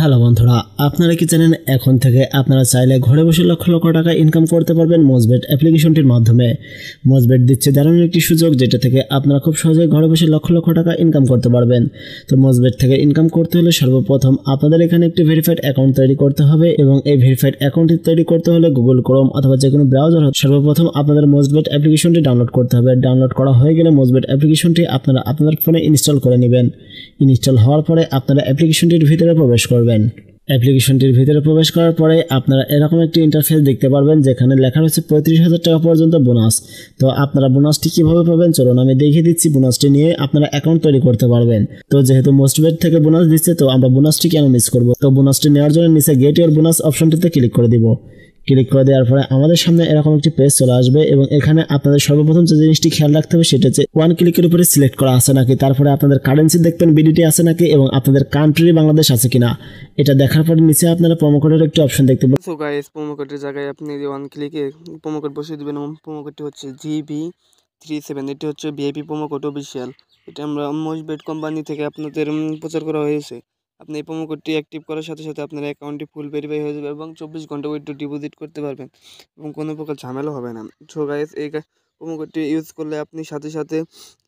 Hello বন্ধুরা, আপনারা কি জানেন এখন থেকে আপনারা চাইলে ঘরে বসে লক্ষ লক্ষ টাকা ইনকাম করতে পারবেন মোজবেট অ্যাপ্লিকেশনটির মাধ্যমে। মোজবেট দিচ্ছে দারুণ একটি সুযোগ, যেটা থেকে আপনারা খুব সহজে ঘরে বসে লক্ষ লক্ষ টাকা ইনকাম করতে পারবেন। তো মোজবেট থেকে ইনকাম করতে হলে সর্বপ্রথম আপনাদের এখানে একটি ভেরিফাইড অ্যাকাউন্ট তৈরি করতে হবে, এবং এই ভেরিফাইড অ্যাকাউন্টটি তৈরি করতে হলে গুগল ক্রোম অথবা যে কোনো ব্রাউজার সর্বপ্রথম আপনাদের মোজবেট অ্যাপ্লিকেশনটি ডাউনলোড করতে হবে। ডাউনলোড করা হয়ে গেলে মোজবেট অ্যাপ্লিকেশনটি আপনারা আপনাদের ফোনে ইনস্টল করে নেবেন। ইনস্টল হওয়ার পরে আপনারা অ্যাপ্লিকেশনটির ভিতরে প্রবেশ করবেন। অ্যাপ্লিকেশনটির ভিতরে প্রবেশ করার পরে আপনারা এরকম একটি ইন্টারফেস দেখতে পারবেন, যেখানে লেখা রয়েছে 35,000 টাকা পর্যন্ত বোনাস। তো আপনারা বোনাসটি কিভাবে পাবেন চলুন আমি দেখিয়ে দিচ্ছি। বোনাসটি নিয়ে আপনারা অ্যাকাউন্ট তৈরি করতে পারবেন। তো যেহেতু মোজবেট থেকে বোনাস দিচ্ছে, তো আমরা বোনাসটি কেন মিস করব। তো বোনাসটি নেওয়ার জন্য নিচে গেট ইওর বোনাস অপশনটিতে ক্লিক করে দিব। ক্লিক করে দেওয়ার পরে আমাদের সামনে এরকম একটি পেজ চলে আসবে, এবং এখানে আপনাদের সর্বপ্রথম যে জিনিসটি খেয়াল রাখতে হবে সেটা হচ্ছে ওয়ান ক্লিকের উপরে সিলেক্ট করা আছে নাকি, তারপরে আপনাদের কারেন্সি দেখবেন বিডিটি আছে নাকি, এবং আপনাদের কান্ট্রি বাংলাদেশ আছে কিনা। এটা দেখার পরে নিচে আপনারা প্রোমো কোডের একটি অপশন দেখতে পাবেন। সো গাইস, প্রোমো কোডের জায়গায় আপনি ওয়ান ক্লিকে প্রোমো কোড বসিয়ে দিবেন, এবং প্রোমো কোডটি হচ্ছে GB37। এটি হচ্ছে ভিআইপি প্রোমো কোড অফিসিয়াল। এটা আমরা মোজবেট কোম্পানি থেকে আপনাদের প্রচার করা হয়েছে। আপনি এই প্রোমো কোডটি অ্যাক্টিভ করার সাথে সাথে আপনার অ্যাকাউন্টটি ফুল ভেরিফাই হয়ে যাবে, এবং 24 ঘন্টা উইথড্র ডিপোজিট করতে পারবেন, এবং কোনো প্রকার ঝামেলা হবে না। সো গাইস, এই প্রোমো কোডটি ইউজ করলে আপনি সাথে সাথে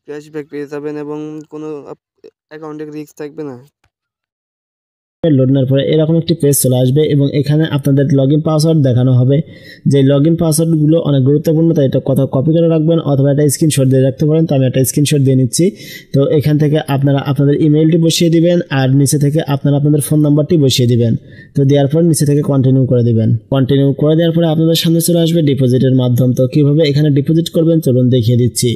ক্যাশব্যাক পেয়ে যাবেন, এবং কোনো অ্যাকাউন্টে রিস্ক থাকবে না। লোড নেওয়ার পরে এরকম একটি পেজ চলে আসবে, এবং এখানে আপনাদের লগইন পাসওয়ার্ড দেখানো হবে। যে লগইন পাসওয়ার্ডগুলো অনেক গুরুত্বপূর্ণ, তাই এটা কোথাও কপি করে রাখবেন অথবা একটা স্ক্রিনশট দিয়ে রাখতে পারেন। তো আমি একটা স্ক্রিনশট দিয়ে নিচ্ছি। তো এখান থেকে আপনারা আপনাদের ইমেইলটি বসিয়ে দিবেন, আর নিচে থেকে আপনারা আপনাদের ফোন নাম্বারটি বসিয়ে দিবেন। তো দেওয়ার পর নিচে থেকে কন্টিনিউ করে দিবেন। কন্টিনিউ করে দেওয়ার পরে আপনাদের সামনে চলে আসবে ডিপোজিটের মাধ্যম। তো কিভাবে এখানে ডিপোজিট করবেন চলুন দেখিয়ে দিচ্ছি।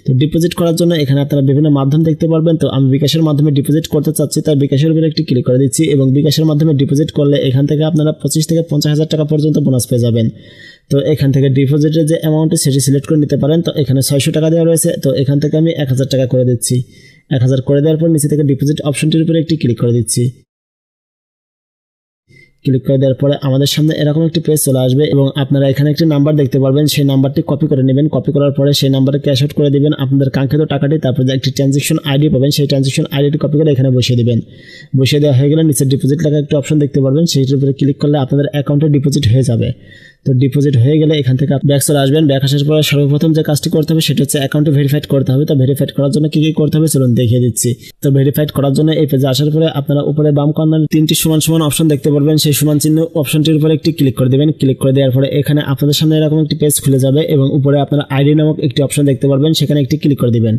তো ডিপোজিট করার জন্য এখানে আপনারা বিভিন্ন মাধ্যম দেখতে পারবেন। তো আমি বিকাশের মাধ্যমে ডিপোজিট করতে চাচ্ছি, তাই বিকাশের উপরে একটি ক্লিক করে দিচ্ছি, এবং বিকাশের মাধ্যমে ডিপোজিট করলে এখান থেকে আপনারা 25 থেকে 50,000 টাকা পর্যন্ত বোনাস পেয়ে যাবেন। তো এখান থেকে ডিপোজিটের যে অ্যামাউন্টটি সেটি সিলেক্ট করে নিতে পারেন। তো এখানে 600 টাকা দেওয়া রয়েছে, তো এখান থেকে আমি 1000 টাকা করে দিচ্ছি। 1000 করে দেওয়ার পর নিচে থেকে ডিপোজিট অপশনটির উপরে একটি ক্লিক করে দিচ্ছি। ক্লিক করে দেওয়ার পরে আমাদের সামনে এরকম একটি পেজ চলে আসবে, এবং আপনারা এখানে একটি নাম্বার দেখতে পারবেন। সেই নাম্বারটি কপি করে নেবেন। কপি করার পরে সেই নাম্বারে ক্যাশ আউট করে দিবেন আপনাদের কাঙ্ক্ষিত টাকাটি। তারপরে যে একটি ট্রানজ্যাকশন আইডি পাবেন, সেই ট্রানজ্যাকশন আইডিটি কপি করে এখানে বসিয়ে দিবেন। বসিয়ে দেওয়া হয়ে গেলে নিচে ডিপোজিট লেখা একটি অপশন দেখতে পারবেন, সেইটির উপরে ক্লিক করলে আপনাদের অ্যাকাউন্টে ডিপোজিট হয়ে যাবে। তো ডিপোজিট হয়ে গেলে এখান থেকে ব্যাক চলে আসবেন। ব্যাক আসার পরে সর্বপ্রথম যে কাজটি করতে হবে সেটা হচ্ছে অ্যাকাউন্টে ভেরিফাইড করতে হবে। তো ভেরিফাইড করার জন্য কি কি করতে হবে চলুন দেখিয়ে দিচ্ছি। তো ভেরিফাইড করার জন্য এই পেজে আসার পরে আপনারা উপরে বাম কর্নারে 3টি সমান সমান অপশন দেখতে পারবেন। সেই সমান চিহ্ন অপশনটির উপরে একটি ক্লিক করে দেবেন। ক্লিক করে দেওয়ার পরে এখানে আপনাদের সামনে এরকম একটি পেজ খুলে যাবে, এবং উপরে আপনারা আইডি নামক একটি অপশন দেখতে পারবেন, সেখানে একটি ক্লিক করে দিবেন।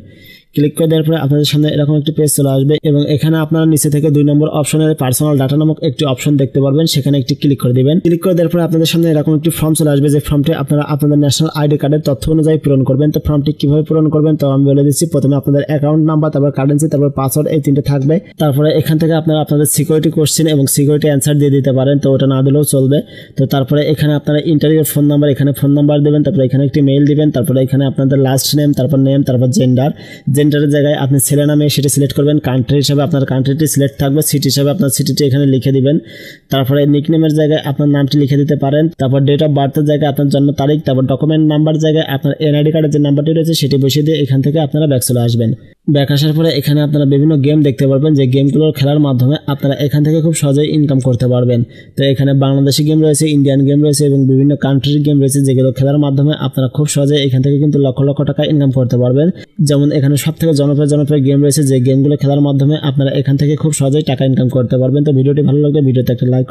ক্লিক করে দেওয়ার পরে আপনাদের সামনে এরকম একটি পেজ চলে আসবে, এবং এখানে আপনারা নিচে থেকে 2 নম্বর অপশনের পার্সোনাল ডাটা নামক একটি অপশন দেখতে পারবেন, সেখানে একটি ক্লিক করে দিবেন। ক্লিক করে দেওয়ার পরে আপনাদের সামনে এরকম একটি ফর্ম চলে আসবে, যে ফর্মটি আপনারা আপনাদের ন্যাশনাল আইডি কার্ডের তথ্য অনুযায়ী পূরণ করবেন। তো ফর্মটি কিভাবে পূরণ করবেন তো আমি বলে দিচ্ছি। প্রথমে আপনাদের অ্যাকাউন্ট নাম্বার, তারপর কারেন্সি, তারপর পাসওয়ার্ড, এই 3টে থাকবে। তারপরে এখান থেকে আপনারা আপনাদের সিকিউরিটি কোশ্চেন এবং সিকিউরিটি অ্যান্সার দিয়ে দিতে পারেন, তো ওটা না দিলেও চলবে। তো তারপরে এখানে আপনারা ইন্টারভিউর ফোন নাম্বার, এখানে ফোন নাম্বার দেবেন, তারপরে এখানে একটি মেইল দিবেন, তারপরে এখানে আপনাদের লাস্ট নেম, তারপর জেন্ডারের জায়গায় আপনি ছেলে নামে সেটা সিলেক্ট করবেন। কান্ট্রি হিসাবে আপনার কান্ট্রিটি সিলেক্ট থাকবে। সিটি হিসাবে আপনার সিটিটি এখানে লিখে দিবেন। তারপরে নিকনেমের জায়গায় আপনার নামটি লিখে দিতে পারেন। তারপর ডেট অফ বার্থের জায়গায় আপনার জন্ম তারিখ, তারপর ডকুমেন্ট নাম্বার জায়গায় আপনার এনআইডি কার্ডের যে নাম্বারটি রয়েছে সেটি বসিয়ে দিয়ে এখান থেকে আপনারা ব্যাক চলে আসবেন। ব্যাক আসার পরে এখানে আপনারা বিভিন্ন গেম দেখতে পারবেন, যে গেমগুলো খেলার মাধ্যমে আপনারা এখান থেকে খুব সহজেই ইনকাম করতে পারবেন। তো এখানে বাংলাদেশি গেম রয়েছে, ইন্ডিয়ান গেম রয়েছে, এবং বিভিন্ন কান্ট্রির গেম রয়েছে, যেগুলো খেলার মাধ্যমে আপনারা খুব সহজে এখান থেকে কিন্তু লক্ষ লক্ষ টাকা ইনকাম করতে পারবেন। যেমন এখানে সবথেকে জনপ্রিয় গেম রয়েছে, যে গেমগুলো খেলার মাধ্যমে আপনারা এখান থেকে খুব সহজেই টাকা ইনকাম করতে পারবেন। তো ভিডিওটি ভালো লাগলে ভিডিওতে একটা লাইক